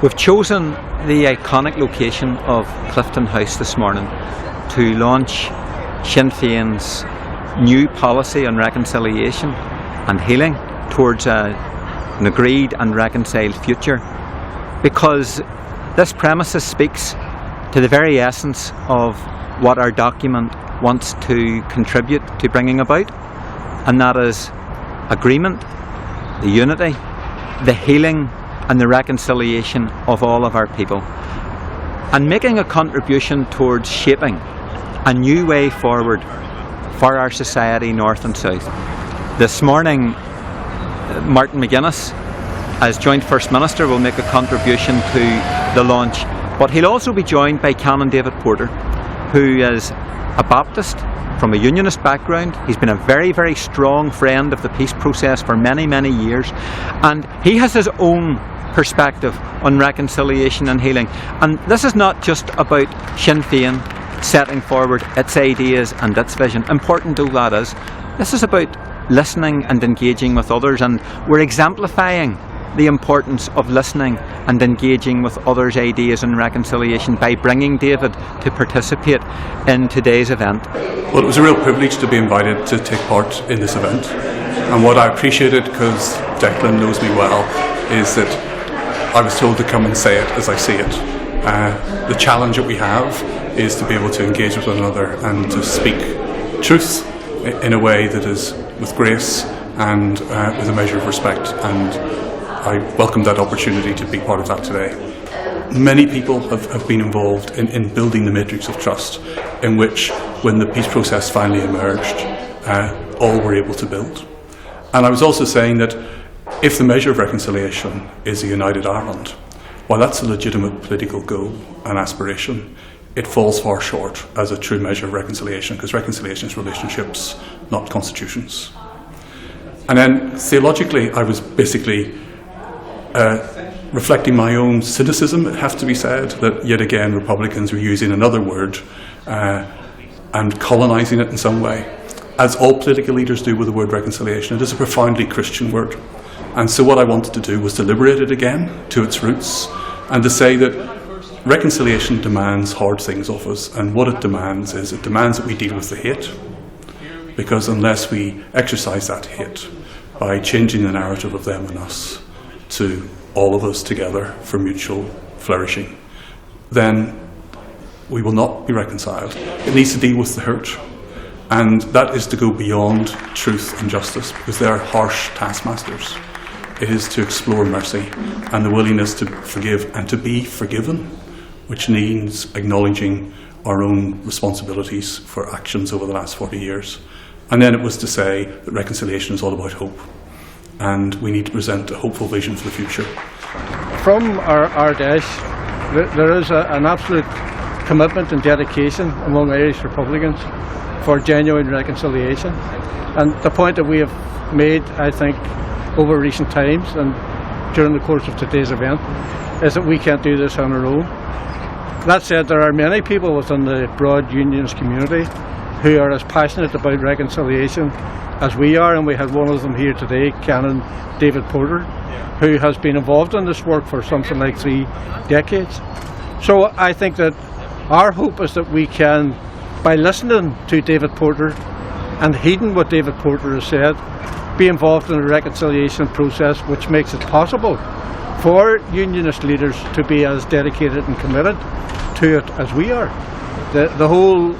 We've chosen the iconic location of Clifton House this morning to launch Sinn Féin's new policy on reconciliation and healing towards an agreed and reconciled future, because this premises speaks to the very essence of what our document wants to contribute to bringing about, and that is agreement, the unity, the healing and the reconciliation of all of our people, and making a contribution towards shaping a new way forward for our society, north and south. This morning, Martin McGuinness, as Joint First Minister, will make a contribution to the launch, but he'll also be joined by Canon David Porter, who is a Baptist from a Unionist background. He's been a very, very strong friend of the peace process for many, many years, and he has his own perspective on reconciliation and healing. And this is not just about Sinn Féin setting forward its ideas and its vision, important though that is. This is about listening and engaging with others, and we're exemplifying the importance of listening and engaging with others' ideas and reconciliation by bringing David to participate in today's event. Well, it was a real privilege to be invited to take part in this event, and what I appreciated, because Declan knows me well, is that I was told to come and say it as I see it. The challenge that we have is to be able to engage with one another and to speak truth in a way that is with grace and with a measure of respect, and I welcome that opportunity to be part of that today. Many people have been involved in building the matrix of trust in which, when the peace process finally emerged, all were able to build. And I was also saying that if the measure of reconciliation is a united Ireland, while that's a legitimate political goal and aspiration, it falls far short as a true measure of reconciliation, because reconciliation is relationships, not constitutions. And then theologically, I was basically reflecting my own cynicism, it has to be said, that yet again Republicans were using another word and colonising it in some way, as all political leaders do with the word reconciliation. It is a profoundly Christian word. And so what I wanted to do was to liberate it again to its roots, and to say that reconciliation demands hard things of us, and what it demands is, it demands that we deal with the hate, because unless we exercise that hate by changing the narrative of them and us to all of us together for mutual flourishing, then we will not be reconciled. It needs to deal with the hurt, and that is to go beyond truth and justice, because they are harsh taskmasters. It is to explore mercy and the willingness to forgive and to be forgiven, which means acknowledging our own responsibilities for actions over the last 40 years. And then it was to say that reconciliation is all about hope, and we need to present a hopeful vision for the future. From our dash, there is an absolute commitment and dedication among Irish Republicans for genuine reconciliation. And the point that we have made, I think, over recent times and during the course of today's event, is that we can't do this on our own. That said, there are many people within the broad Unionist community who are as passionate about reconciliation as we are, and we had one of them here today, Canon David Porter, who has been involved in this work for something like 3 decades. So I think that our hope is that we can, by listening to David Porter and heeding what David Porter has said, be involved in a reconciliation process which makes it possible for Unionist leaders to be as dedicated and committed to it as we are. The whole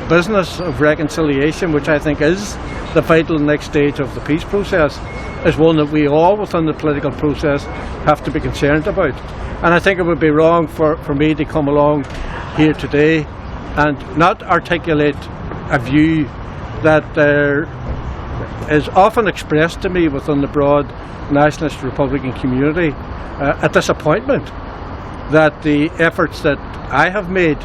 business of reconciliation, which I think is the vital next stage of the peace process, is one that we all within the political process have to be concerned about. And I think it would be wrong for me to come along here today and not articulate a view that there is often expressed to me within the broad nationalist Republican community, a disappointment that the efforts that I have made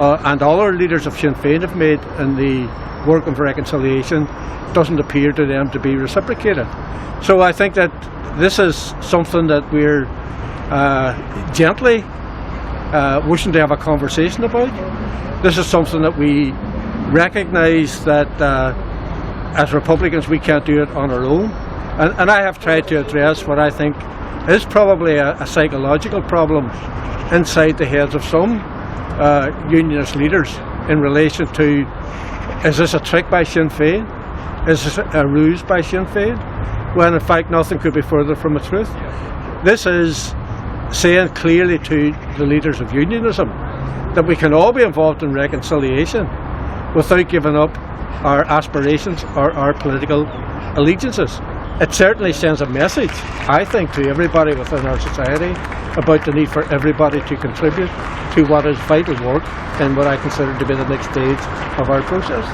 and all our leaders of Sinn Féin have made in the work of reconciliation doesn't appear to them to be reciprocated. So I think that this is something that we're gently wishing to have a conversation about. This is something that we recognise that as Republicans we can't do it on our own. And I have tried to address what I think is probably a psychological problem inside the heads of some unionist leaders in relation to, is this a trick by Sinn Féin? Is this a ruse by Sinn Féin? When in fact nothing could be further from the truth. This is saying clearly to the leaders of unionism that we can all be involved in reconciliation without giving up our aspirations or our political allegiances. It certainly sends a message, I think, to everybody within our society about the need for everybody to contribute to what is vital work in what I consider to be the next stage of our process.